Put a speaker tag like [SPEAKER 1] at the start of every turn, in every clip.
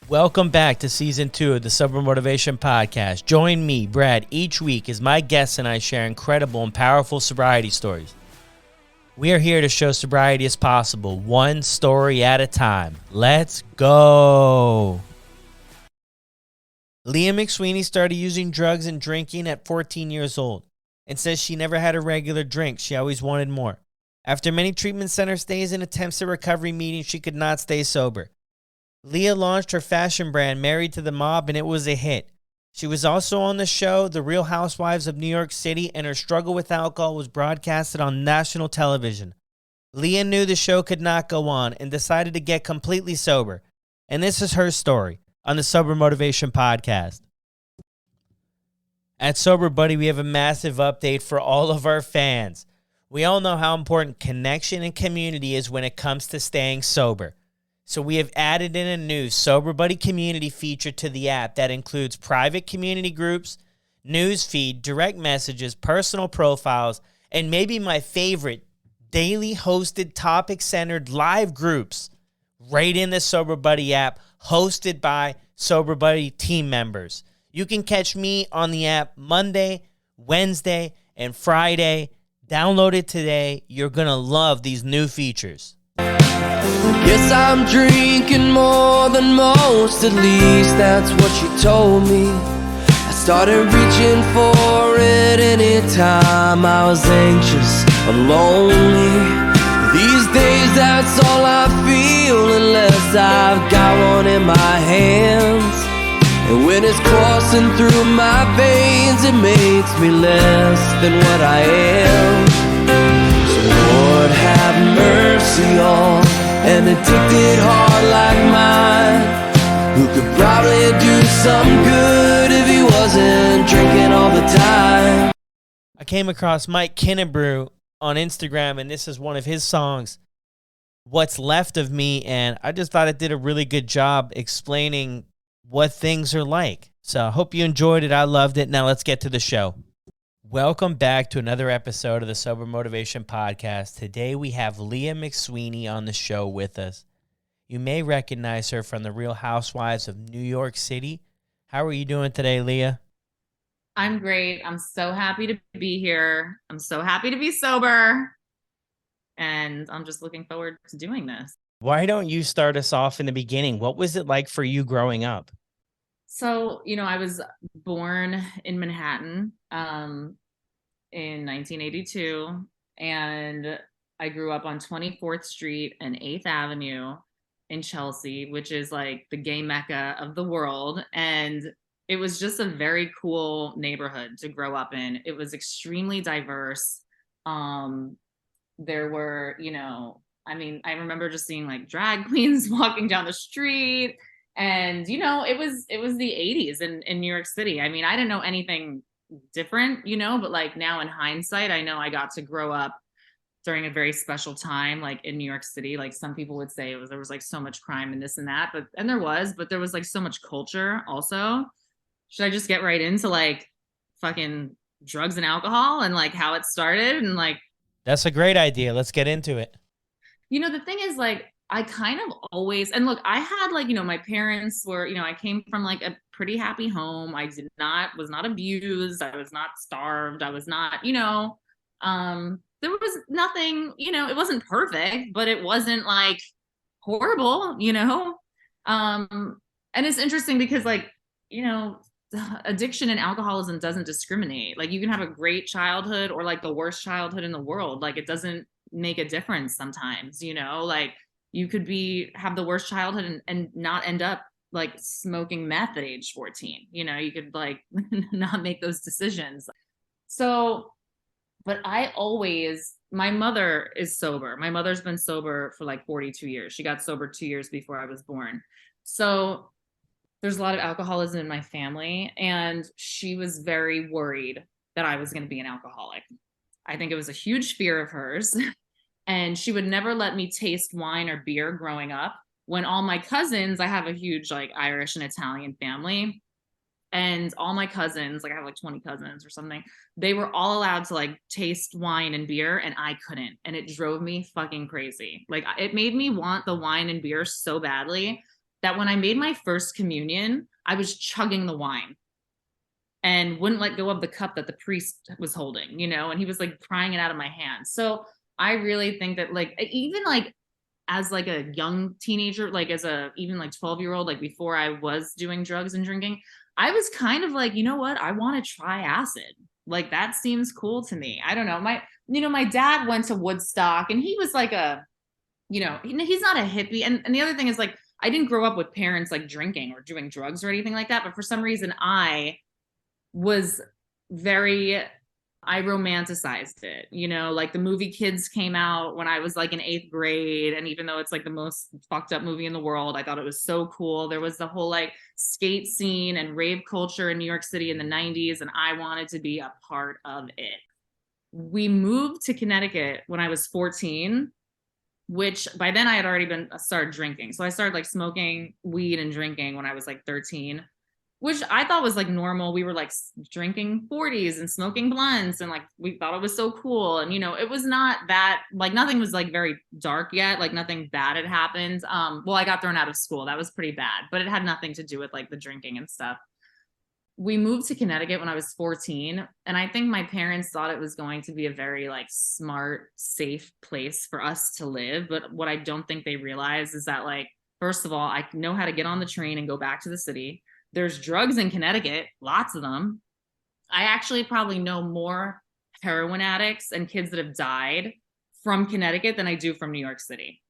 [SPEAKER 1] Welcome back to Season 2 of the SoberMotivation Podcast. Join me, Brad, each week as my guests and I share incredible and powerful sobriety stories. We are here to show sobriety is possible, one story at a time. Let's go! Leah McSweeney started using drugs and drinking at 14 years old and says she never had a regular drink. She always wanted more. After many treatment center stays and attempts at recovery meetings, she could not stay sober. Leah launched her fashion brand, Married to the Mob, and it was a hit. She was also on the show, The Real Housewives of New York City, and her struggle with alcohol was broadcasted on national television. Leah knew the show could not go on and decided to get completely sober. And this is her story on the Sober Motivation Podcast. At Sober Buddy, we have a massive update for all of our fans. We all know how important connection and community is when it comes to staying sober. So we have added in a new Sober Buddy community feature to the app that includes private community groups, news feed, direct messages, personal profiles, and maybe my favorite, daily hosted topic-centered live groups right in the Sober Buddy app, hosted by Sober Buddy team members. You can catch me on the app Monday, Wednesday, and Friday. Download it today. You're going to love these new features.
[SPEAKER 2] Guess I'm drinking more than most, at least that's what she told me. I started reaching for it anytime I was anxious or lonely. These days that's all I feel unless I've got one in my hands. And when it's coursing through my veins, it makes me less than what I am. So Lord have mercy on an addicted heart like mine, who could probably do some good if he wasn't drinking all the time.
[SPEAKER 1] I came across Mike Kinnebrew on Instagram, and this is one of his songs, What's Left of Me, and I just thought it did a really good job explaining what things are like. So I hope you enjoyed it. I loved it. Now let's get to the show. Welcome back to another episode of the Sober Motivation Podcast. Today we have Leah McSweeney on the show with us. You may recognize her from the Real Housewives of New York City. How are you doing today, Leah?
[SPEAKER 3] I'm great. I'm so happy to be here. I'm so happy to be sober. And I'm just looking forward to doing this.
[SPEAKER 1] Why don't you start us off in the beginning? What was it like for you growing up?
[SPEAKER 3] So, I was born in Manhattan in 1982, and I grew up on 24th Street and 8th Avenue in Chelsea, which is like the gay mecca of the world. And it was just a very cool neighborhood to grow up in. It was extremely diverse. There were, I remember just seeing like drag queens walking down the street. And, it was the 80s in New York City. I mean, I didn't know anything different, but like now in hindsight, I know I got to grow up during a very special time, like in New York City. Like some people would say there was like so much crime and this and that, but there was like so much culture also. Should I just get right into like fucking drugs and alcohol and like how it started and like.
[SPEAKER 1] That's a great idea. Let's get into it.
[SPEAKER 3] The thing is like, I kind of always, and look, I had like, my parents were, I came from like a pretty happy home. I was not abused. I was not starved. I was not, there was nothing, it wasn't perfect, but it wasn't like horrible, and it's interesting because like, addiction and alcoholism doesn't discriminate. Like you can have a great childhood or like the worst childhood in the world. Like it doesn't make a difference sometimes, like you could have the worst childhood and not end up like smoking meth at age 14. You could like not make those decisions. So, but my mother is sober. My mother's been sober for like 42 years. She got sober 2 years before I was born. So there's a lot of alcoholism in my family, and she was very worried that I was going to be an alcoholic. I think it was a huge fear of hers. And she would never let me taste wine or beer growing up. When all my cousins, I have a huge like Irish and Italian family. And all my cousins, like I have like 20 cousins or something, they were all allowed to like taste wine and beer and I couldn't. And it drove me fucking crazy. Like it made me want the wine and beer so badly that when I made my first communion, I was chugging the wine and wouldn't let go of the cup that the priest was holding, you know, and he was like prying it out of my hand. So I really think that like, even like as like a young teenager, like as a even like 12-year-old, like before I was doing drugs and drinking, I was kind of like, you know what? I want to try acid. Like that seems cool to me. I don't know. My dad went to Woodstock and he was like he's not a hippie. And the other thing is like, I didn't grow up with parents like drinking or doing drugs or anything like that. But for some reason was very, I romanticized it, you know, like the movie Kids came out when I was like in 8th grade. And even though it's like the most fucked up movie in the world, I thought it was so cool. There was the whole like skate scene and rave culture in New York City in the 90s. And I wanted to be a part of it. We moved to Connecticut when I was 14, which by then I had already started drinking. So I started like smoking weed and drinking when I was like 13, which I thought was like normal. We were like drinking 40s and smoking blunts and like we thought it was so cool. And, you know, it was not that like nothing was like very dark yet. Like nothing bad had happened. Well, I got thrown out of school. That was pretty bad, but it had nothing to do with like the drinking and stuff. We moved to Connecticut when I was 14. And I think my parents thought it was going to be a very like smart, safe place for us to live. But what I don't think they realize is that like, first of all, I know how to get on the train and go back to the city. There's drugs in Connecticut, lots of them. I actually probably know more heroin addicts and kids that have died from Connecticut than I do from New York City.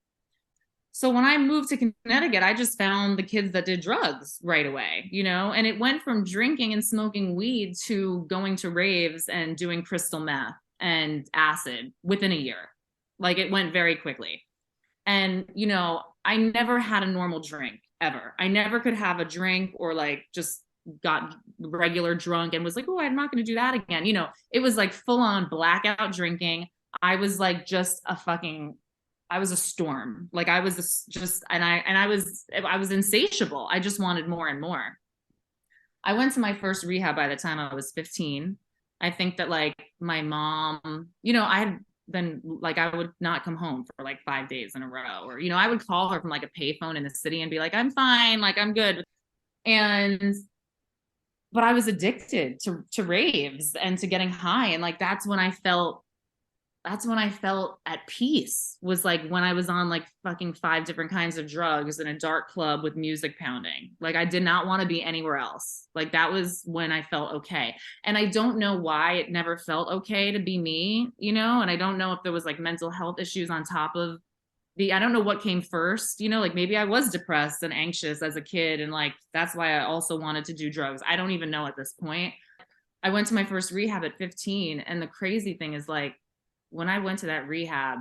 [SPEAKER 3] So when I moved to Connecticut, I just found the kids that did drugs right away, you know, and it went from drinking and smoking weed to going to raves and doing crystal meth and acid within a year. Like it went very quickly. And, you know, I never had a normal drink ever. I never could have a drink or like just got regular drunk and was like, oh, I'm not going to do that again. You know, it was like full on blackout drinking. I was like I was a storm. Like I was I was insatiable. I just wanted more and more. I went to my first rehab by the time I was 15. I think that like my mom, you know, I had been like, I would not come home for like 5 days in a row, or, you know, I would call her from like a payphone in the city and be like, I'm fine. Like I'm good. But I was addicted to raves and to getting high. And like, that's when I felt at peace, was like when I was on like fucking 5 different kinds of drugs in a dark club with music pounding. Like I did not want to be anywhere else. Like that was when I felt okay. And I don't know why it never felt okay to be me, you know, and I don't know if there was like mental health issues on top of I don't know what came first, you know, like maybe I was depressed and anxious as a kid. And like, that's why I also wanted to do drugs. I don't even know at this point. I went to my first rehab at 15. And the crazy thing is like, when I went to that rehab,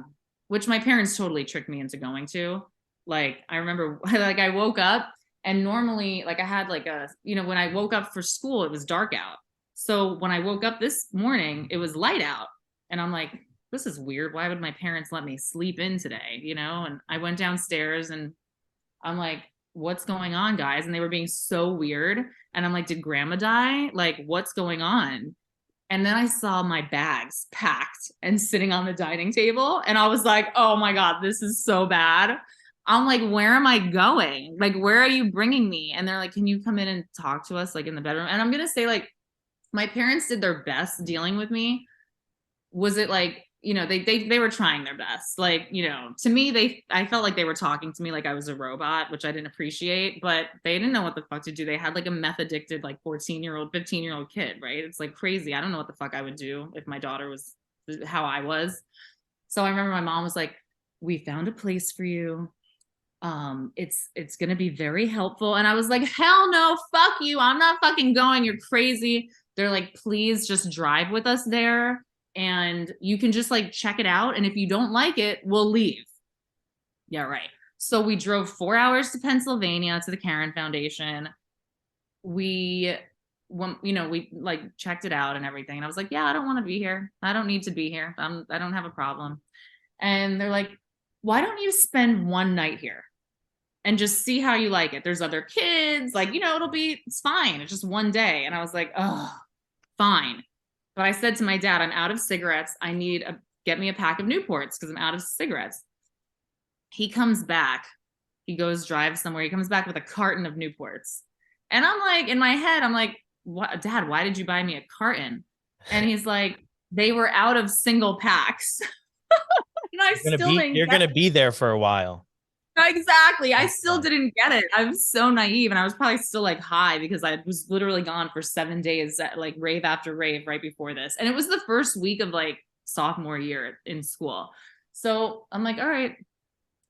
[SPEAKER 3] which my parents totally tricked me into going to, like, I remember like I woke up and normally like I had like when I woke up for school, it was dark out. So when I woke up this morning, it was light out. And I'm like, this is weird. Why would my parents let me sleep in today? You know? And I went downstairs and I'm like, what's going on, guys? And they were being so weird. And I'm like, did grandma die? Like, what's going on? And then I saw my bags packed and sitting on the dining table. And I was like, oh my God, this is so bad. I'm like, where am I going? Like, where are you bringing me? And they're like, can you come in and talk to us like in the bedroom? And I'm going to say like, my parents did their best dealing with me. Was it like, you know, they were trying their best. Like, you know, to me, I felt like they were talking to me like I was a robot, which I didn't appreciate, but they didn't know what the fuck to do. They had like a meth addicted, like 14-year-old, 15-year-old kid, right? It's like crazy. I don't know what the fuck I would do if my daughter was how I was. So I remember my mom was like, we found a place for you. It's going to be very helpful. And I was like, hell no, fuck you. I'm not fucking going. You're crazy. They're like, please just drive with us there. And you can just like check it out. And if you don't like it, we'll leave. Yeah, right. So we drove 4 hours to Pennsylvania to the Karen Foundation. We like checked it out and everything. And I was like, yeah, I don't want to be here. I don't need to be here. I don't have a problem. And they're like, why don't you spend one night here and just see how you like it? There's other kids, like, you know, it's fine. It's just one day. And I was like, oh, fine. But I said to my dad, I'm out of cigarettes. I get me a pack of Newports because I'm out of cigarettes. He comes back He goes drive somewhere. He comes back with a carton of Newports. And I'm like, in my head, I'm like, what, Dad, why did you buy me a carton? And he's like, they were out of single packs. And I still didn't
[SPEAKER 1] you're
[SPEAKER 3] get
[SPEAKER 1] gonna be there for a while.
[SPEAKER 3] Exactly. I still didn't get it. I was so naive, and I was probably still like high because I was literally gone for 7 days at like rave after rave right before this. And it was the first week of like sophomore year in school. So I'm like, all right.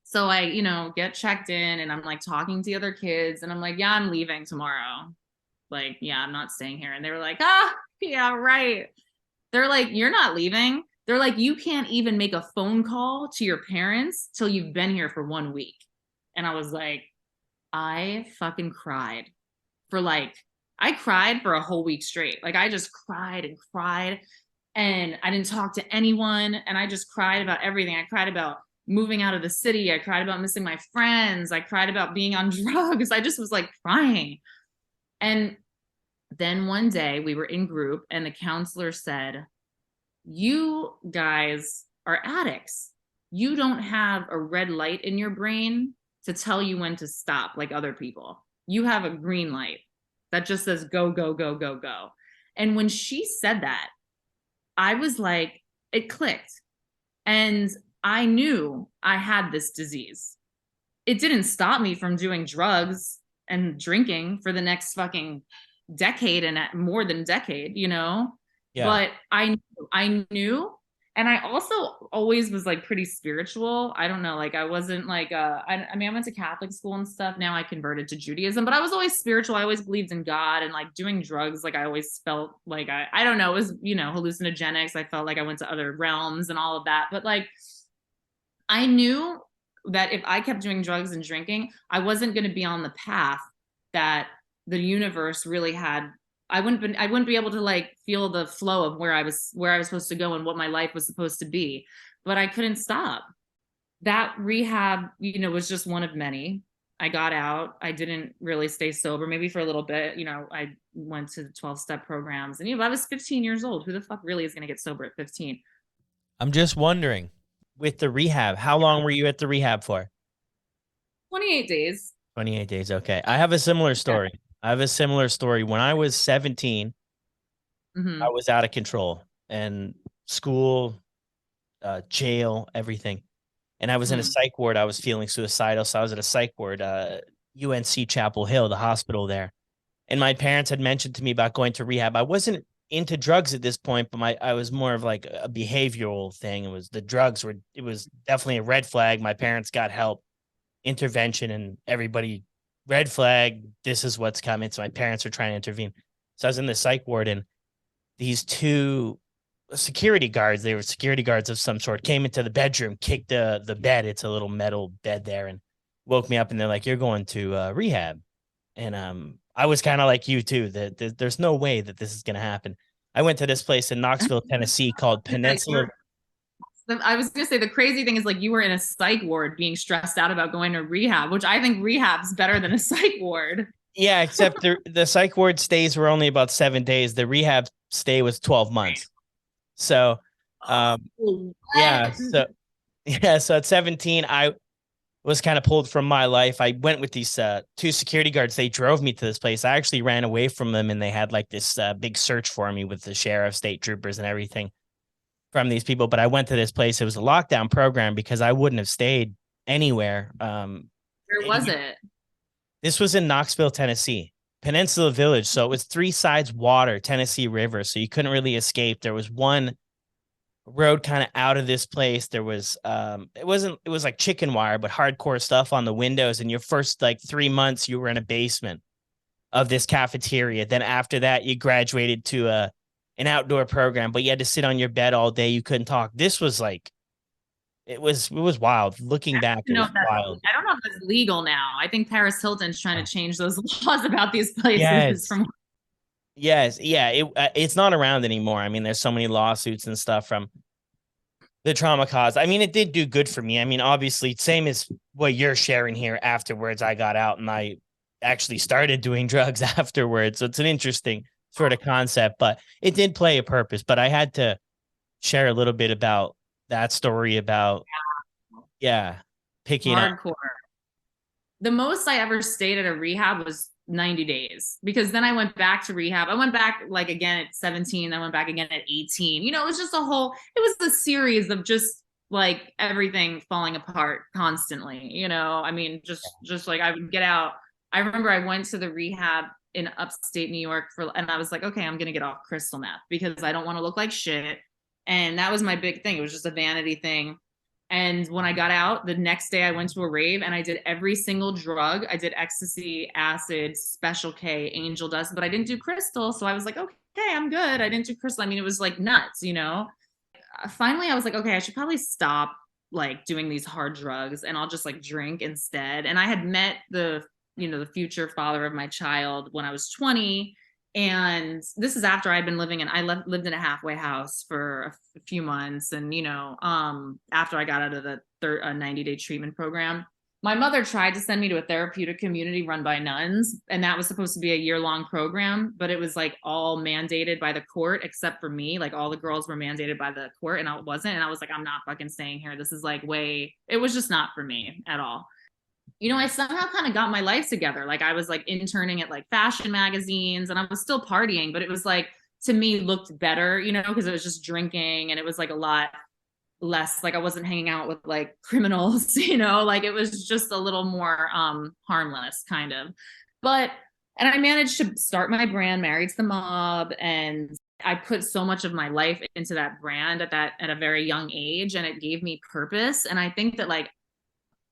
[SPEAKER 3] So I, get checked in, and I'm like talking to the other kids, and I'm like, yeah, I'm leaving tomorrow. Like, yeah, I'm not staying here. And they were like, yeah, right. They're like, you're not leaving. They're like, you can't even make a phone call to your parents till you've been here for 1 week. And I was like, I fucking cried I cried for a whole week straight. Like I just cried and cried, and I didn't talk to anyone. And I just cried about everything. I cried about moving out of the city. I cried about missing my friends. I cried about being on drugs. I just was like crying. And then one day we were in group, and the counselor said, you guys are addicts. You don't have a red light in your brain to tell you when to stop like other people. You have a green light that just says go, go, go, go, go. And when she said that, I was like, it clicked. And I knew I had this disease. It didn't stop me from doing drugs and drinking for the next fucking decade and more than decade, Yeah. But I knew, and I also always was like pretty spiritual. I don't know, like I wasn't like I went to Catholic school and stuff. Now I converted to Judaism, but I was always spiritual. I always believed in God, and like doing drugs, like I always felt like I don't know, it was, hallucinogenics. I felt like I went to other realms and all of that. But like I knew that if I kept doing drugs and drinking, I wasn't going to be on the path that the universe really had. I wouldn't be able to like feel the flow of where I was supposed to go and what my life was supposed to be. But I couldn't stop. That rehab, was just one of many. I got out. I didn't really stay sober, maybe for a little bit. I went to 12-step programs, and I was 15 years old. Who the fuck really is going to get sober at 15?
[SPEAKER 1] I'm just wondering, with the rehab, how long were you at the rehab for?
[SPEAKER 3] 28 days.
[SPEAKER 1] 28 days. Okay. I have a similar story. When I was 17, I was out of control, and school, jail, everything. And I was in a psych ward. I was feeling suicidal. So I was at a psych ward, UNC Chapel Hill, the hospital there. And my parents had mentioned to me about going to rehab. I wasn't into drugs at this point, but I was more of like a behavioral thing. It was definitely a red flag. My parents got help, intervention, and everybody, red flag, this is what's coming. So my parents are trying to intervene. So I was in the psych ward, and these two security guards, they were security guards of some sort, came into the bedroom, kicked the bed. It's a little metal bed there, and woke me up, and they're like, you're going to rehab. And I was kind of like you too, that there's no way that this is going to happen. I went to this place in Knoxville, Tennessee called Peninsula.
[SPEAKER 3] I was going to say, the crazy thing is like you were in a psych ward being stressed out about going to rehab, which I think rehab's better than a psych ward.
[SPEAKER 1] Yeah, except the psych ward stays were only about 7 days. The rehab stay was 12 months. So, so at 17, I was kind of pulled from my life. I went with these two security guards. They drove me to this place. I actually ran away from them, and they had like this big search for me with the sheriff, state troopers, and everything from these people. But I went to this place. It was a lockdown program because I wouldn't have stayed anywhere.
[SPEAKER 3] Where was it?
[SPEAKER 1] This was in Knoxville, Tennessee, Peninsula Village. So it was 3 sides water, Tennessee River. So you couldn't really escape. There was one road kind of out of this place. There was, it was like chicken wire, but hardcore stuff on the windows. And your first like 3 months, you were in a basement of this cafeteria. Then after that, you graduated to an outdoor program, but you had to sit on your bed all day. You couldn't talk. This was like, it was wild. Looking back, it was wild.
[SPEAKER 3] I don't know if it's legal now. I think Paris Hilton's trying to change those laws about these places.
[SPEAKER 1] Yes. Yeah. It's not around anymore. I mean, there's so many lawsuits and stuff from the trauma caused. I mean, it did do good for me. I mean, obviously, same as what you're sharing here. Afterwards, I got out and I actually started doing drugs afterwards. So it's an interesting sort of concept, but it did play a purpose. But I had to share a little bit about that story about, picking up.
[SPEAKER 3] Hardcore. The most I ever stayed at a rehab was 90 days, because then I went back to rehab. I went back like again at 17. I went back again at 18. You know, it was just it was a series of just like everything falling apart constantly. You know, I mean, just like I would get out. I remember I went to the rehab in upstate New York and I was like, okay, I'm going to get off crystal meth because I don't want to look like shit. And that was my big thing. It was just a vanity thing. And when I got out, the next day I went to a rave and I did every single drug. I did ecstasy, acid, special K, angel dust, but I didn't do crystal. So I was like, okay, I'm good. I didn't do crystal. I mean, it was like nuts, you know? Finally, I was like, okay, I should probably stop like doing these hard drugs and I'll just like drink instead. And I had met the future father of my child when I was 20. And this is after I'd been living lived in a halfway house for a few months. And, after I got out of the 90-day treatment program, my mother tried to send me to a therapeutic community run by nuns. And that was supposed to be a year-long program, but it was like all mandated by the court, except for me. Like all the girls were mandated by the court and I wasn't. And I was like, I'm not fucking staying here. This is like it was just not for me at all. I somehow kind of got my life together. Like I was like interning at like fashion magazines and I was still partying, but it was like, to me looked better, because it was just drinking and it was like a lot less, like I wasn't hanging out with like criminals, like it was just a little more harmless kind of. And I managed to start my brand, Married to the Mob, and I put so much of my life into that brand at a very young age, and it gave me purpose. And I think that like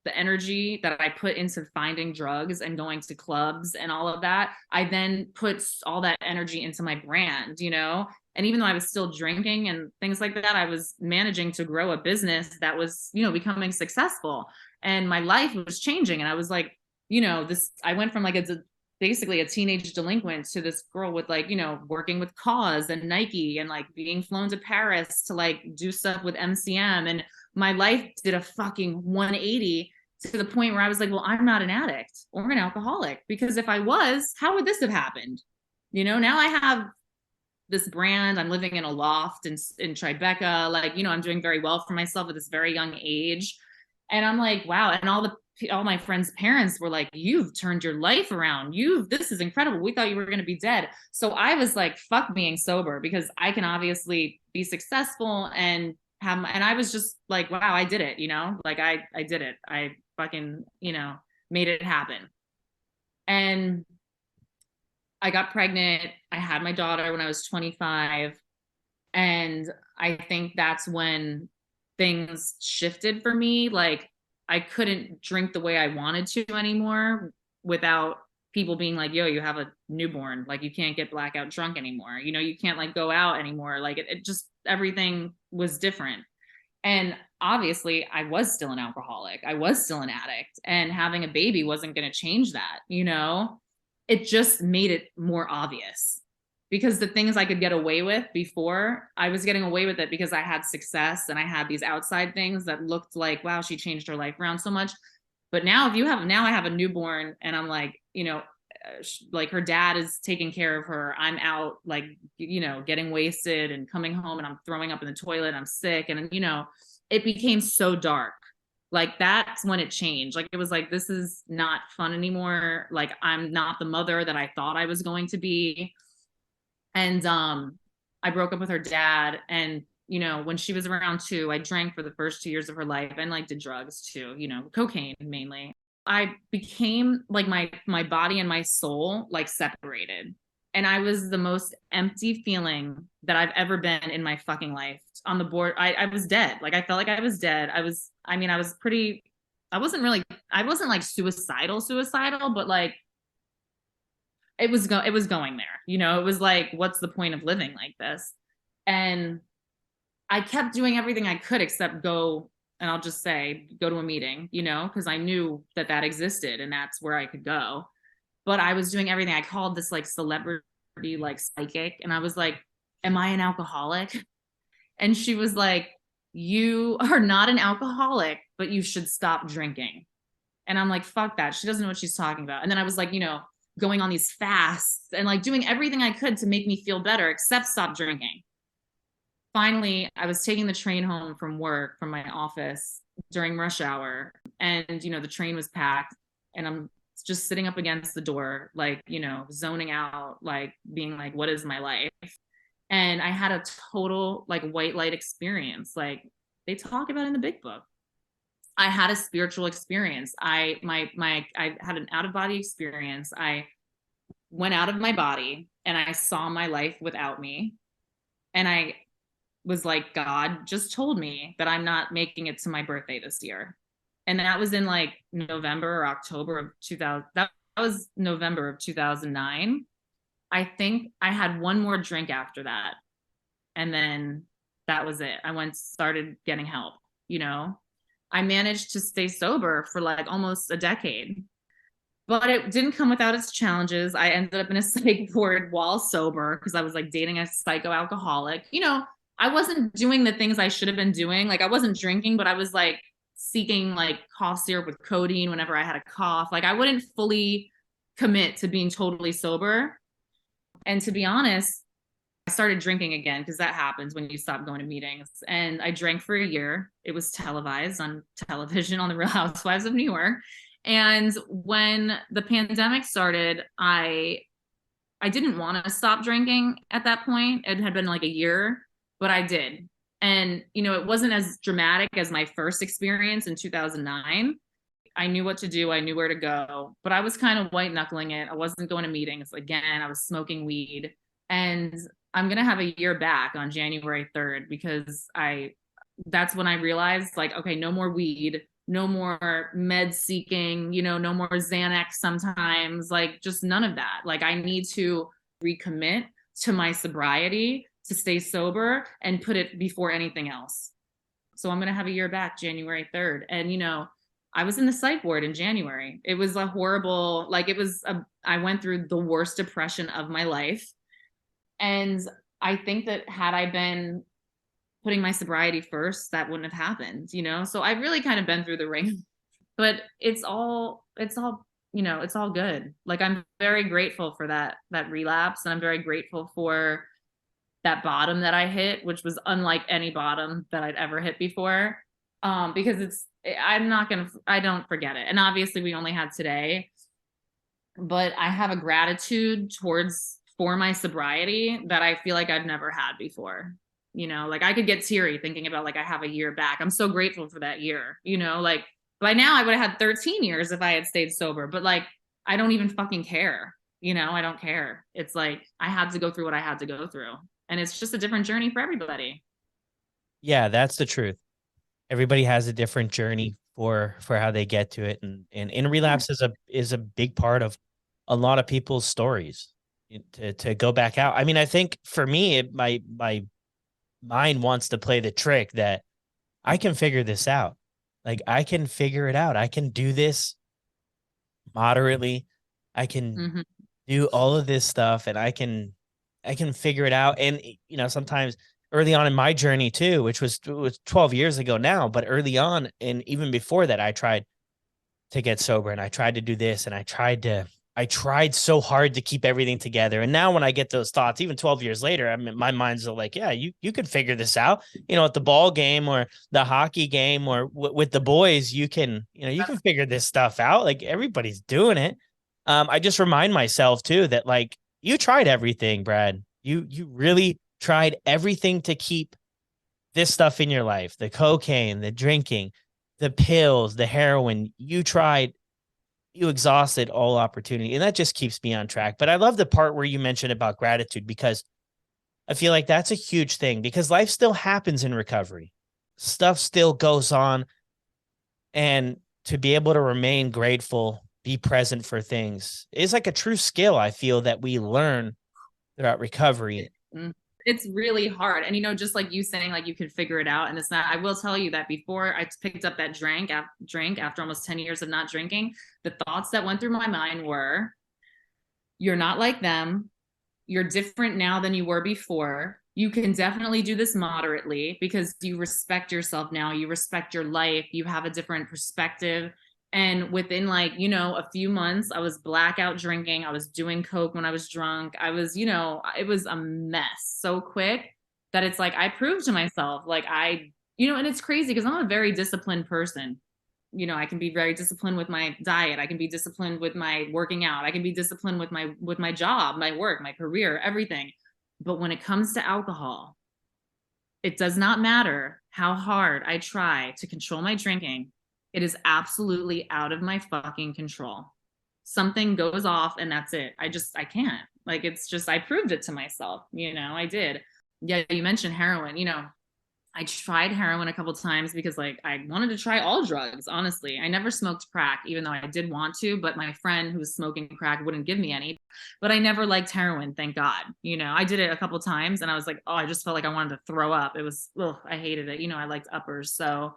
[SPEAKER 3] the energy that I put into finding drugs and going to clubs and all of that, I then put all that energy into my brand, and even though I was still drinking and things like that, I was managing to grow a business that was, becoming successful, and my life was changing. And I was like, I went from like basically a teenage delinquent to this girl with like, working with Cause and Nike and like being flown to Paris to like do stuff with MCM. And my life did a fucking 180 to the point where I was like, well, I'm not an addict or an alcoholic, because if I was, how would this have happened? Now I have this brand. I'm living in a loft in Tribeca. Like, I'm doing very well for myself at this very young age. And I'm like, wow. And all my friends' parents were like, you've turned your life around. This is incredible. We thought you were going to be dead. So I was like, fuck being sober, because I can obviously be successful and I was just like, wow, I did it, like I did it. I fucking, made it happen. And I got pregnant. I had my daughter when I was 25. And I think that's when things shifted for me. Like I couldn't drink the way I wanted to anymore without people being like, yo, you have a newborn. Like you can't get blackout drunk anymore. You can't like go out anymore. Like it just, everything was different. And obviously I was still an alcoholic. I was still an addict, and having a baby wasn't going to change that. It just made it more obvious, because the things I could get away with before, I was getting away with it because I had success and I had these outside things that looked like, wow, she changed her life around so much. But now I have a newborn and I'm like, like her dad is taking care of her. I'm out like, getting wasted and coming home and I'm throwing up in the toilet. I'm sick. And, it became so dark. Like that's when it changed. Like it was like, this is not fun anymore. Like I'm not the mother that I thought I was going to be. And I broke up with her dad. And, when she was around 2, I drank for the first 2 years of her life and like did drugs too, cocaine mainly. I became like my body and my soul like separated. And I was the most empty feeling that I've ever been in my fucking life. On the board, I was dead. Like I felt like I was dead. I wasn't like suicidal, but like it was going there. It was like, what's the point of living like this? And I kept doing everything I could except go, and I'll just say, go to a meeting, because I knew that existed and that's where I could go. But I was doing everything. I called this like celebrity, like psychic, and I was like, am I an alcoholic? And she was like, you are not an alcoholic, but you should stop drinking. And I'm like, fuck that. She doesn't know what she's talking about. And then I was like, going on these fasts and like doing everything I could to make me feel better, except stop drinking. Finally, I was taking the train home from work, from my office during rush hour. And, the train was packed. and I'm just sitting up against the door, like, you know, zoning out, like being like, what is my life? And I had a total like white light experience, like they talk about in the big book. I had a spiritual experience. I had an out of body experience. I went out of my body and I saw my life without me. And I was like, God just told me that I'm not making it to my birthday this year. And that was in like November or October of 2000. That was November of 2009. I think I had one more drink after that. And then that was it. I started getting help, you know. I managed to stay sober for like almost a decade, but it didn't come without its challenges. I ended up in a psych ward while sober because I was like dating a psycho alcoholic. You know, I wasn't doing the things I should have been doing. Like I wasn't drinking, but I was like seeking like cough syrup with codeine whenever I had a cough. Like I wouldn't fully commit to being totally sober. And to be honest, I started drinking again because that happens when you stop going to meetings. And I drank for a year. It was televised on television on the Real Housewives of New York. And when the pandemic started, I didn't want to stop drinking at that point. It had been like a year, but I did. And, you know, it wasn't as dramatic as my first experience in 2009. I knew what to do. I knew where to go, but I was kind of white knuckling it. I wasn't going to meetings. Again, I was smoking weed. And I'm going to have a year back on January 3rd because that's when I realized like, okay, no more weed, no more med seeking, you know, no more Xanax sometimes, like just none of that. Like I need to recommit to my sobriety to stay sober and put it before anything else. So I'm going to have a year back January 3rd. And, you know, I was in the psych ward in January. It was a horrible, like I went through the worst depression of my life. And I think that had I been putting my sobriety first, that wouldn't have happened, you know? So I've really kind of been through the ring, but it's all, you know, it's all good. Like I'm very grateful for that relapse. And I'm very grateful for that bottom that I hit, which was unlike any bottom that I'd ever hit before. Because I don't forget it. And obviously we only had today, but I have a gratitude for my sobriety that I feel like I've never had before. You know, like I could get teary thinking about like I have a year back. I'm so grateful for that year, you know, like by now I would have had 13 years if I had stayed sober, but like I don't even fucking care. You know, I don't care. It's like I had to go through what I had to go through. And it's just a different journey for everybody.
[SPEAKER 1] Yeah, that's the truth. Everybody has a different journey for how they get to it. And relapse is a big part of a lot of people's stories to go back out. I mean, I think for me, my mind wants to play the trick that I can figure this out. Like I can figure it out. I can do this moderately. I can do all of this stuff and I can figure it out. And, you know, sometimes early on in my journey too, which was 12 years ago now, but early on, and even before that, I tried to get sober and I tried to do this and I tried so hard to keep everything together. And now when I get those thoughts, even 12 years later, I mean, my mind's like, yeah, you could figure this out, you know, at the ball game or the hockey game or with the boys, you can figure this stuff out. Like everybody's doing it. I just remind myself too, that like you tried everything, Brad, you really tried everything to keep this stuff in your life, the cocaine, the drinking, the pills, the heroin, you exhausted all opportunity. And that just keeps me on track. But I love the part where you mentioned about gratitude, because I feel like that's a huge thing, because life still happens in recovery. Stuff still goes on. And to be able to remain grateful, be present for things is like a true skill, I feel, that we learn throughout recovery.
[SPEAKER 3] It's really hard. And, you know, just like you saying, like you can figure it out. And it's not, I will tell you that before I picked up that drink after almost 10 years of not drinking, the thoughts that went through my mind were, you're not like them. You're different now than you were before. You can definitely do this moderately because you respect yourself now. You respect your life. You have a different perspective. And within like, you know, a few months, I was blackout drinking. I was doing coke when I was drunk. I was, you know, it was a mess so quick that it's like, I proved to myself, like you know, and it's crazy because I'm a very disciplined person. I can be very disciplined with my diet. I can be disciplined with my working out. I can be disciplined with my job, my work, my career, everything. But when it comes to alcohol, it does not matter how hard I try to control my drinking. It is absolutely out of my fucking control. Something goes off and that's it. I can't. Like, it's just, I proved it to myself. I did. Yeah, you mentioned heroin. I tried heroin a couple times because like I wanted to try all drugs. Honestly, I never smoked crack, even though I did want to, but my friend who was smoking crack wouldn't give me any. But I never liked heroin, thank God. I did it a couple times and I was like, oh, I just felt like I wanted to throw up. It was, I hated it. I liked uppers. So,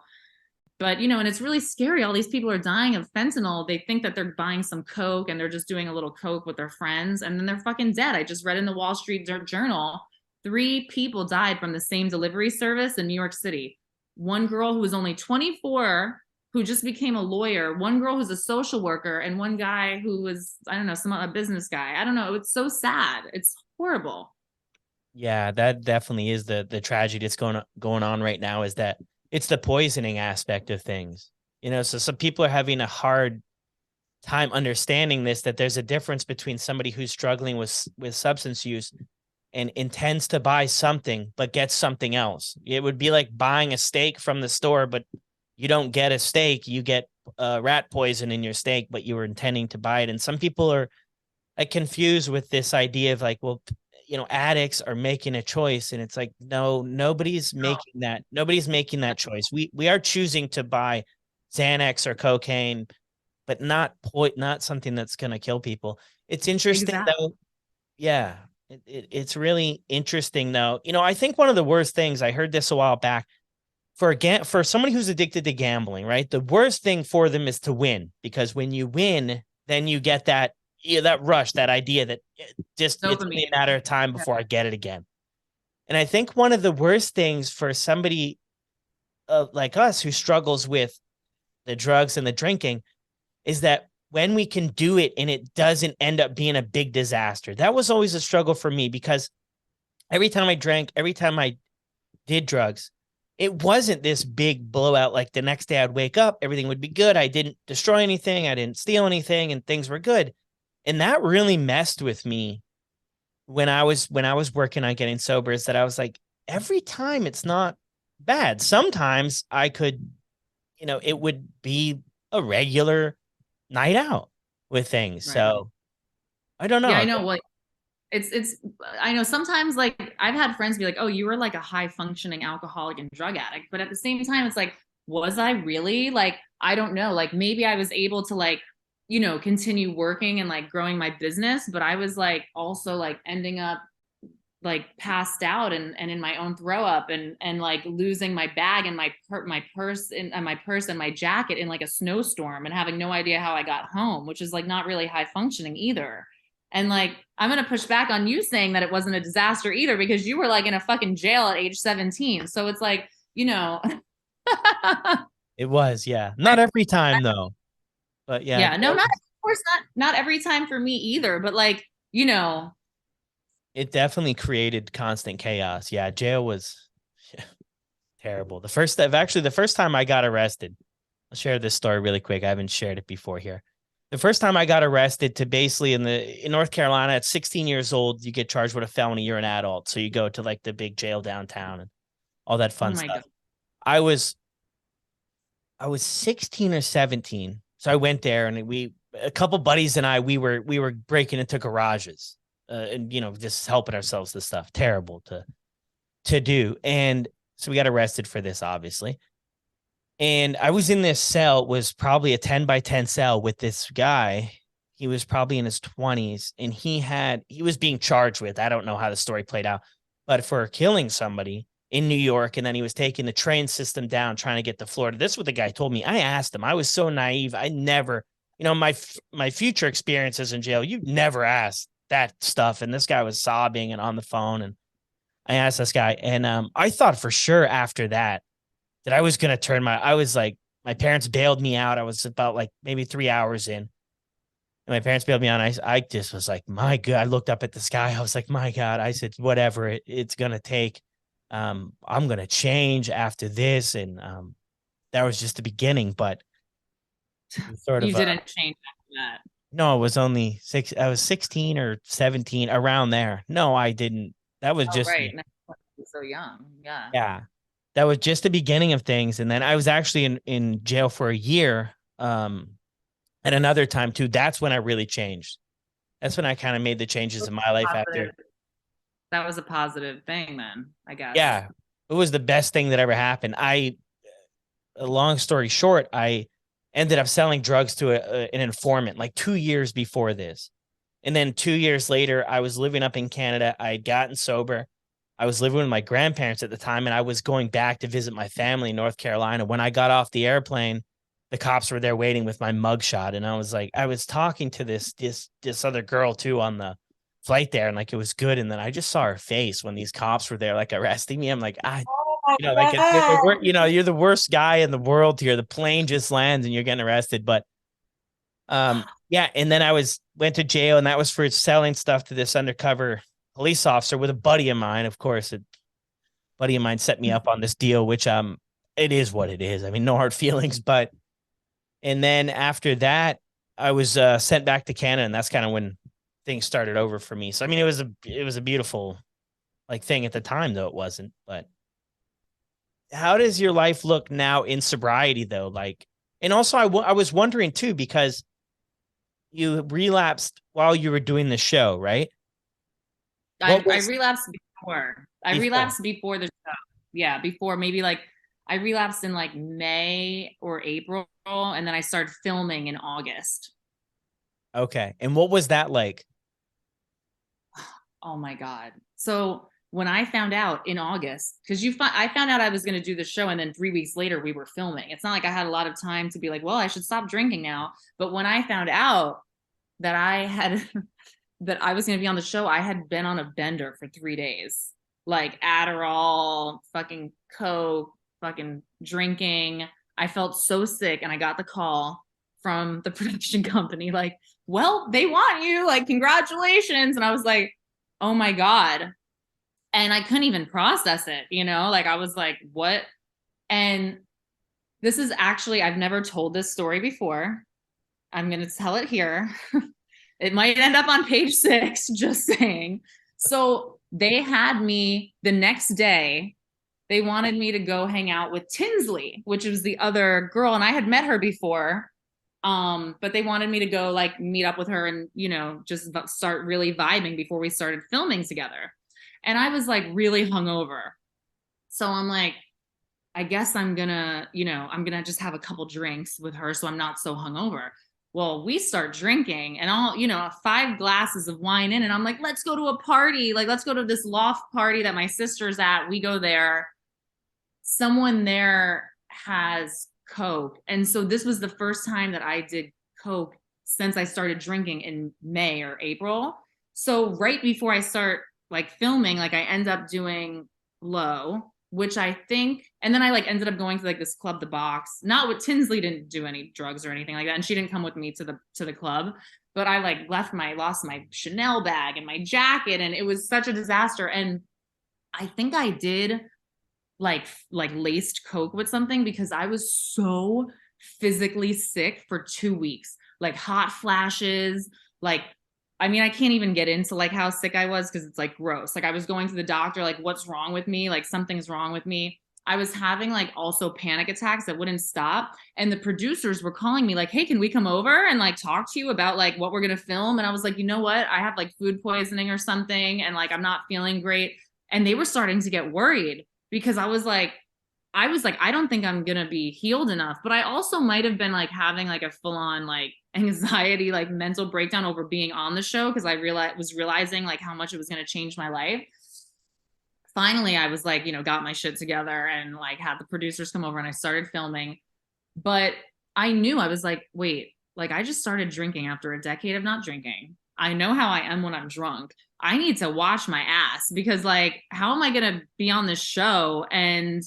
[SPEAKER 3] but and it's really scary. All these people are dying of fentanyl. They think that they're buying some coke and they're just doing a little coke with their friends, and then they're fucking dead. I just read in the Wall Street Journal, 3 people died from the same delivery service in New York City. One girl who was only 24, who just became a lawyer, one girl who's a social worker, and one guy who was, I don't know, a business guy. I don't know. It's so sad. It's horrible.
[SPEAKER 1] Yeah, that definitely is the tragedy that's going on right now, is that it's the poisoning aspect of things. So some people are having a hard time understanding this, that there's a difference between somebody who's struggling with substance use and intends to buy something but gets something else. It would be like buying a steak from the store, but you don't get a steak, you get rat poison in your steak, but you were intending to buy it. And some people are like confused with this idea of like, well, addicts are making a choice, and it's like, no, nobody's making that choice. We are choosing to buy Xanax or cocaine, but not something that's going to kill people. It's interesting though. Yeah. It's really interesting though. I think one of the worst things, I heard this a while back, for somebody who's addicted to gambling, right? The worst thing for them is to win, because when you win, then you get that rush, that idea that just it's only a matter of time before I get it again. And I think one of the worst things for somebody like us who struggles with the drugs and the drinking is that when we can do it and it doesn't end up being a big disaster. That was always a struggle for me, because every time I drank, every time I did drugs, it wasn't this big blowout. Like the next day I'd wake up, everything would be good. I didn't destroy anything. I didn't steal anything, and things were good. And that really messed with me when I was working on getting sober, is that I was like, every time it's not bad. Sometimes I could, it would be a regular night out with things. Right. So I don't know.
[SPEAKER 3] Yeah, I know. Well, I know sometimes, like, I've had friends be like, oh, you were like a high functioning alcoholic and drug addict. But at the same time, it's like, was I really? Like, I don't know. Like, maybe I was able to like, continue working and like growing my business, but I was like also like ending up like passed out and in my own throw up and like losing my bag and my purse and my jacket in like a snowstorm and having no idea how I got home, which is like not really high functioning either. And like, I'm going to push back on you saying that it wasn't a disaster either, because you were like in a fucking jail at age 17. So it's like,
[SPEAKER 1] It was, yeah. Not every time though. But yeah.
[SPEAKER 3] Yeah, no, of course not every time for me either, but like,
[SPEAKER 1] it definitely created constant chaos. Yeah, jail was terrible. The first time I got arrested, I'll share this story really quick. I haven't shared it before here. The first time I got arrested, to basically in North Carolina at 16 years old, you get charged with a felony. You're an adult, so you go to like the big jail downtown and all that fun stuff. God. I was 16 or 17. So I went there, and a couple buddies and we were breaking into garages, and just helping ourselves to stuff. Terrible to do. And so we got arrested for this, obviously. And I was in this cell. It was probably a 10 by 10 cell with this guy. He was probably in his 20s, and he was being charged with, I don't know how the story played out, but for killing somebody in New York. And then he was taking the train system down, trying to get to Florida. This is what the guy told me. I asked him, I was so naive. I never, my future experiences in jail, you never asked that stuff. And this guy was sobbing and on the phone. And I asked this guy, and I thought for sure after that I was going to I was like, my parents bailed me out. I was about like maybe 3 hours in. And my parents bailed me out. And I just was like, my God, I looked up at the sky. I was like, my God, I said, whatever it's going to take. I'm going to change after this. And that was just the beginning. But Sort
[SPEAKER 3] You
[SPEAKER 1] of
[SPEAKER 3] didn't change after that.
[SPEAKER 1] no, it was only I was 16 or 17 around there. No, I didn't. That was
[SPEAKER 3] Oh,
[SPEAKER 1] just
[SPEAKER 3] right. No, you're so young. Yeah.
[SPEAKER 1] yeah. That was just the beginning of things. And then I was actually in jail for a year. At another time too. That's when I really changed. That's when I kind of made the changes in my life after.
[SPEAKER 3] Positive. That was a positive thing then, I guess.
[SPEAKER 1] Yeah. It was the best thing that ever happened. A long story short, I ended up selling drugs to an informant like 2 years before this. And then 2 years later, I was living up in Canada. I had gotten sober. I was living with my grandparents at the time, and I was going back to visit my family in North Carolina. When I got off the airplane, the cops were there waiting with my mugshot. And I was like, I was talking to this other girl too on the flight there, and like it was good. And then I just saw her face when these cops were there, like arresting me. I'm like,
[SPEAKER 3] Oh my
[SPEAKER 1] like
[SPEAKER 3] God.
[SPEAKER 1] you're the worst guy in the world here. The plane just lands and you're getting arrested. But yeah, and then went to jail, and that was for selling stuff to this undercover police officer with a buddy of mine. Of course, a buddy of mine set me up on this deal, which it is what it is. I mean, no hard feelings. But and then after that, I was sent back to Canada, and that's kind of when things started over for me. So I mean, it was a beautiful like thing at the time, though it wasn't. But how does your life look now in sobriety, though? Like, and also I was wondering too, because you relapsed while you were doing the show, right?
[SPEAKER 3] I relapsed before. I
[SPEAKER 1] before?
[SPEAKER 3] relapsed before the show. Yeah, before maybe like I relapsed in like May or April, and then I started filming in August.
[SPEAKER 1] Okay. And what was that like?
[SPEAKER 3] Oh my God. So when I found out in August, because I found out I was going to do the show, and then 3 weeks later we were filming. It's not like I had a lot of time to be like, well, I should stop drinking now. But when I found out that I had that I was going to be on the show, I had been on a bender for 3 days, like Adderall, fucking Coke, fucking drinking. I felt so sick, and I got the call from the production company, like, well, they want you, like, congratulations. And I was like, oh my God. And I couldn't even process it, like I was like, what? And this is actually, I've never told this story before. I'm going to tell it here. It might end up on page 6, just saying. So they had me the next day. They wanted me to go hang out with Tinsley, which was the other girl. And I had met her before. But they wanted me to go like meet up with her and, just start really vibing before we started filming together. And I was like really hungover. So I'm like, I guess I'm gonna just have a couple drinks with her so I'm not so hungover. Well, we start drinking and all, 5 glasses of wine in, and I'm like, let's go to a party. Like, let's go to this loft party that my sister's at. We go there. Someone there has Coke. And so this was the first time that I did Coke since I started drinking in May or April. So right before I start like filming, like I end up doing low, which I think, and then I like ended up going to like this club, The Box. Not with Tinsley, didn't do any drugs or anything like that, and she didn't come with me to the club. But I like lost my Chanel bag and my jacket, and it was such a disaster. And I think I did like laced Coke with something because I was so physically sick for 2 weeks, like hot flashes, like I mean, I can't even get into like how sick I was because it's like gross. Like I was going to the doctor, like, what's wrong with me? Like something's wrong with me. I was having like also panic attacks that wouldn't stop. And the producers were calling me like, hey, can we come over and like talk to you about like what we're going to film? And I was like, you know what? I have like food poisoning or something. And like, I'm not feeling great. And they were starting to get worried because I was like, I don't think I'm going to be healed enough. But I also might've been like having like a full on like anxiety, like mental breakdown over being on the show. Cause I was realizing like how much it was going to change my life. Finally, I was like, got my shit together and like had the producers come over and I started filming. But I knew, I was like, wait, like I just started drinking after a decade of not drinking. I know how I am when I'm drunk. I need to wash my ass because like, how am I going to be on this show and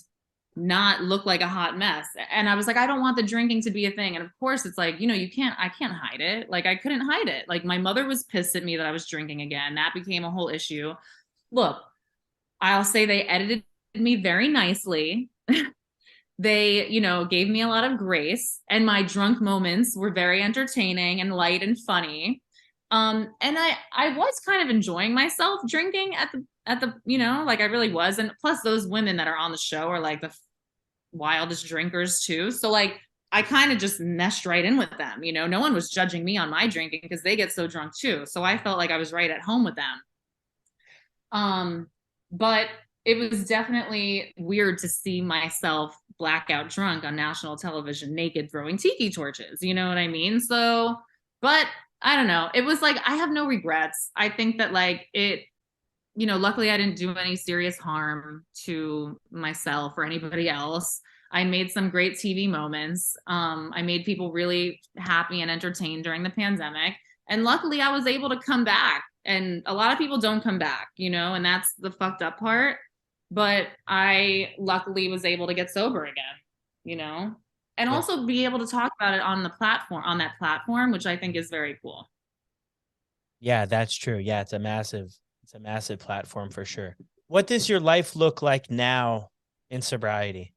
[SPEAKER 3] not look like a hot mess? And I was like, I don't want the drinking to be a thing. And of course it's like, I can't hide it. Like I couldn't hide it. Like my mother was pissed at me that I was drinking again. That became a whole issue. Look, I'll say they edited me very nicely. they, gave me a lot of grace, and my drunk moments were very entertaining and light and funny. And I was kind of enjoying myself drinking at the, like I really was. And plus those women that are on the show are like the wildest drinkers too. So like, I kind of just meshed right in with them. No one was judging me on my drinking because they get so drunk too. So I felt like I was right at home with them. But it was definitely weird to see myself blackout drunk on national television, naked, throwing tiki torches. You know what I mean? So, but I don't know. It was like, I have no regrets. I think that like it, luckily I didn't do any serious harm to myself or anybody else. I made some great TV moments. I made people really happy and entertained during the pandemic. And luckily I was able to come back. And a lot of people don't come back, and that's the fucked up part. But I luckily was able to get sober again, and also be able to talk about it on that platform, which I think is very cool.
[SPEAKER 1] Yeah, that's true. Yeah, it's a massive platform for sure. What does your life look like now in sobriety?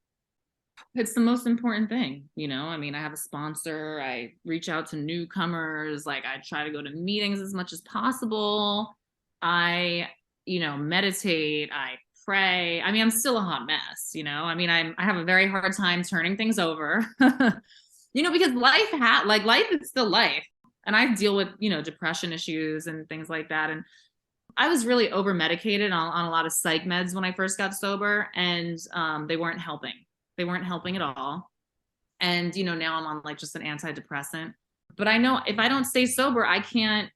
[SPEAKER 3] It's the most important thing, I mean, I have a sponsor. I reach out to newcomers. Like I try to go to meetings as much as possible. I, meditate. I pray. I mean, I'm still a hot mess, I mean, I have a very hard time turning things over, because life is still life. And I deal with, depression issues and things like that. And I was really over medicated on a lot of psych meds when I first got sober, and they weren't helping. They weren't helping at all. And, now I'm on like just an antidepressant, but I know if I don't stay sober, I can't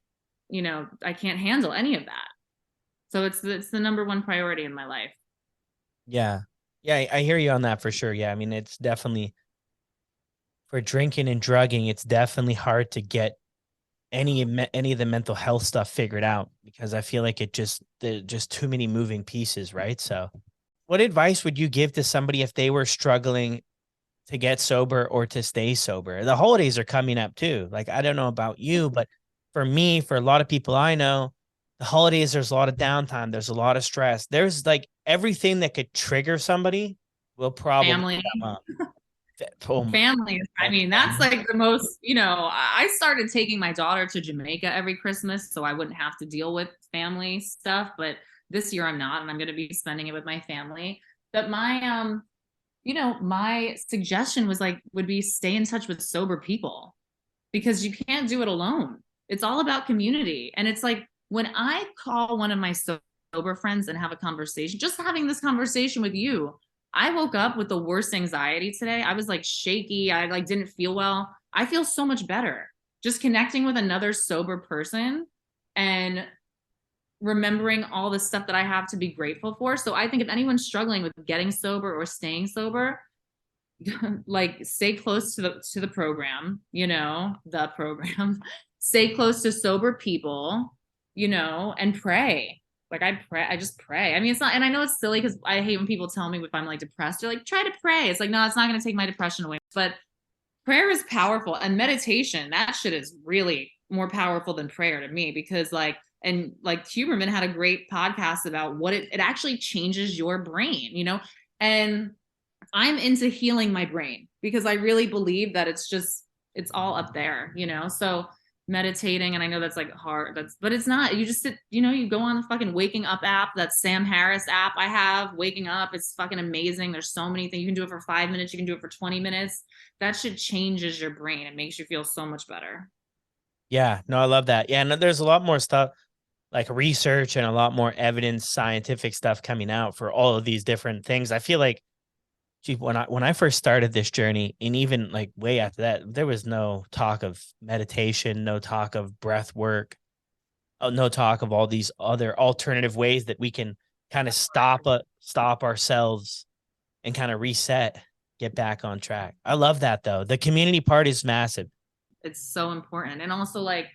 [SPEAKER 3] handle any of that. So it's the number one priority in my life.
[SPEAKER 1] Yeah. Yeah, I hear you on that for sure. Yeah, I mean, it's definitely for drinking and drugging, it's definitely hard to get any of the mental health stuff figured out, because I feel like there's just too many moving pieces, right? So what advice would you give to somebody if they were struggling to get sober or to stay sober? The holidays are coming up too. Like, I don't know about you, but for me, for a lot of people I know, the holidays, there's a lot of downtime. There's a lot of stress. There's like everything that could trigger somebody will probably
[SPEAKER 3] Family.
[SPEAKER 1] come up. Oh my
[SPEAKER 3] Families. I mean, that's like the most, I started taking my daughter to Jamaica every Christmas so I wouldn't have to deal with family stuff. But this year I'm not, and I'm going to be spending it with my family. But my, my suggestion would be stay in touch with sober people, because you can't do it alone. It's all about community. And it's like when I call one of my sober friends and have a conversation, just having this conversation with you, I woke up with the worst anxiety today. I was like shaky. I like didn't feel well. I feel so much better just connecting with another sober person and remembering all the stuff that I have to be grateful for. So I think if anyone's struggling with getting sober or staying sober, like stay close to the program, the program, stay close to sober people, and pray. Like I just pray. I mean, it's not, and I know it's silly because I hate when people tell me if I'm like depressed, they're like, try to pray. It's like, no, it's not going to take my depression away. But prayer is powerful, and meditation, that shit is really more powerful than prayer to me, because like Huberman had a great podcast about what it actually changes your brain, and I'm into healing my brain because I really believe that it's all up there, so meditating. And I know that's like hard, but it's not. You just sit, you go on the fucking Waking Up app, that Sam Harris app I have, Waking Up. It's fucking amazing. There's so many things. You can do it for 5 minutes. You can do it for 20 minutes. That shit changes your brain. It makes you feel so much better.
[SPEAKER 1] Yeah, no, I love that. Yeah, no, there's a lot more stuff like research and a lot more evidence, scientific stuff coming out for all of these different things. I feel like, gee, when I first started this journey, and even like way after that, there was no talk of meditation, no talk of breath work, no talk of all these other alternative ways that we can kind of stop ourselves and kind of reset, get back on track. I love that though. The community part is massive.
[SPEAKER 3] It's so important. And also like,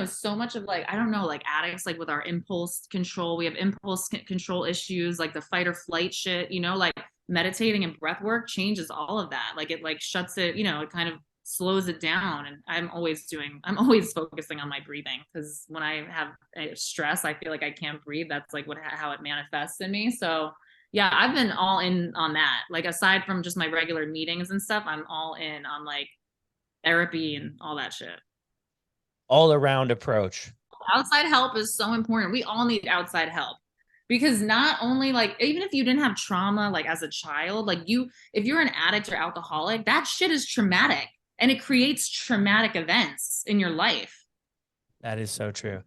[SPEAKER 3] so much of like, I don't know, like addicts, like with our impulse control, we have impulse control issues, like the fight or flight shit, like meditating and breath work changes all of that. Like it like shuts it, it kind of slows it down. And I'm always focusing on my breathing, because when I have stress, I feel like I can't breathe. That's like how it manifests in me. So Yeah, I've been all in on that. Like aside from just my regular meetings and stuff, I'm all in on like therapy and all that shit.
[SPEAKER 1] All around approach.
[SPEAKER 3] Outside help is so important. We all need outside help because not only like, even if you didn't have trauma, like as a child, like if you're an addict or alcoholic, that shit is traumatic and it creates traumatic events in your life.
[SPEAKER 1] That is so true.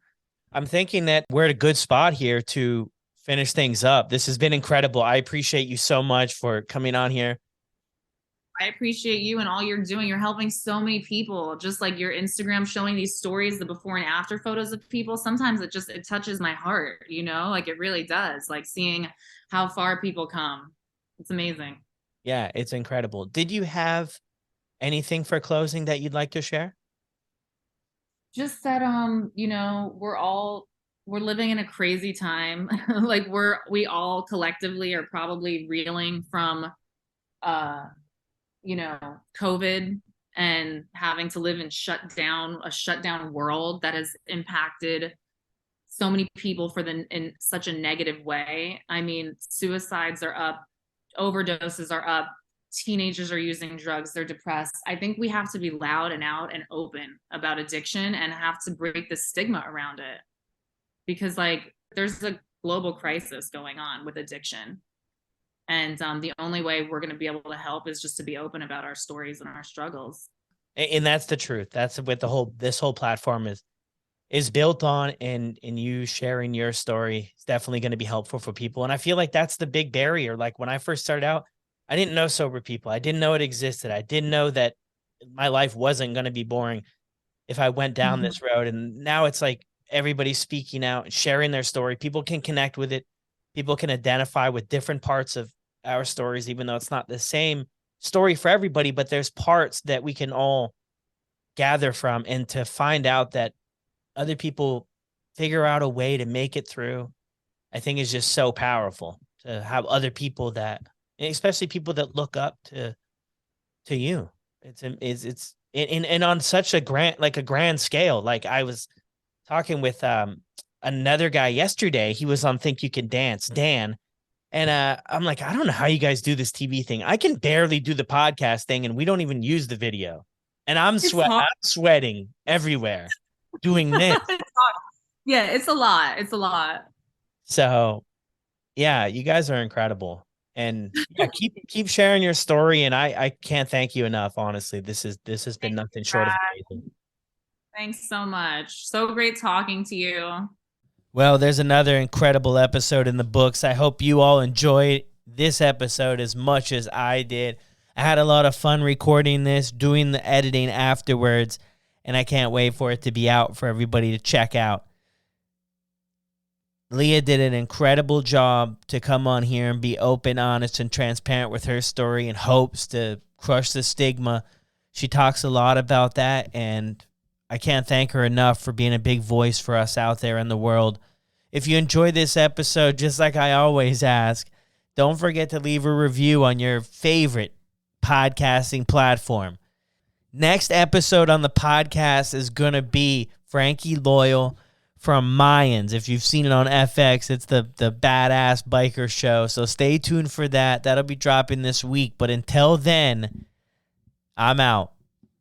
[SPEAKER 1] I'm thinking that we're at a good spot here to finish things up. This has been incredible. I appreciate you so much for coming on here.
[SPEAKER 3] I appreciate you and all you're doing. You're helping so many people. Just like your Instagram showing these stories, the before and after photos of people. Sometimes it touches my heart, like it really does. Like seeing how far people come. It's amazing.
[SPEAKER 1] Yeah, it's incredible. Did you have anything for closing that you'd like to share?
[SPEAKER 3] Just that we're living in a crazy time. Like we all collectively are probably reeling from COVID and having to live in a shut down world that has impacted so many people in such a negative way. I mean, suicides are up, overdoses are up, teenagers are using drugs, they're depressed. I think we have to be loud and out and open about addiction and have to break the stigma around it because like there's a global crisis going on with addiction. And the only way we're going to be able to help is just to be open about our stories and our struggles.
[SPEAKER 1] And that's the truth. That's what this whole platform is built on, and you sharing your story is definitely going to be helpful for people. And I feel like that's the big barrier. Like when I first started out, I didn't know sober people. I didn't know it existed. I didn't know that my life wasn't going to be boring if I went down this road. And now it's like everybody's speaking out and sharing their story. People can connect with it. People can identify with different parts of our stories, even though it's not the same story for everybody, but there's parts that we can all gather from, and to find out that other people figure out a way to make it through, I think is just so powerful to have other people that, especially people that look up to you. It's and on such a grand scale. Like I was talking with another guy yesterday. He was on Think You Can Dance, Dan. And I'm like, I don't know how you guys do this TV thing. I can barely do the podcast thing, and we don't even use the video. And I'm sweating everywhere doing this.
[SPEAKER 3] Yeah, it's a lot. It's a lot.
[SPEAKER 1] So, yeah, you guys are incredible. And yeah, keep sharing your story. And I can't thank you enough. Honestly, this has been nothing short of amazing.
[SPEAKER 3] Thanks so much. So great talking to you.
[SPEAKER 1] Well, there's another incredible episode in the books. I hope you all enjoyed this episode as much as I did. I had a lot of fun recording this, doing the editing afterwards, and I can't wait for it to be out for everybody to check out. Leah did an incredible job to come on here and be open, honest, and transparent with her story in hopes to crush the stigma. She talks a lot about that, and I can't thank her enough for being a big voice for us out there in the world. If you enjoyed this episode, just like I always ask, don't forget to leave a review on your favorite podcasting platform. Next episode on the podcast is going to be Frankie Loyal from Mayans. If you've seen it on FX, it's the badass biker show. So stay tuned for that. That'll be dropping this week. But until then, I'm out.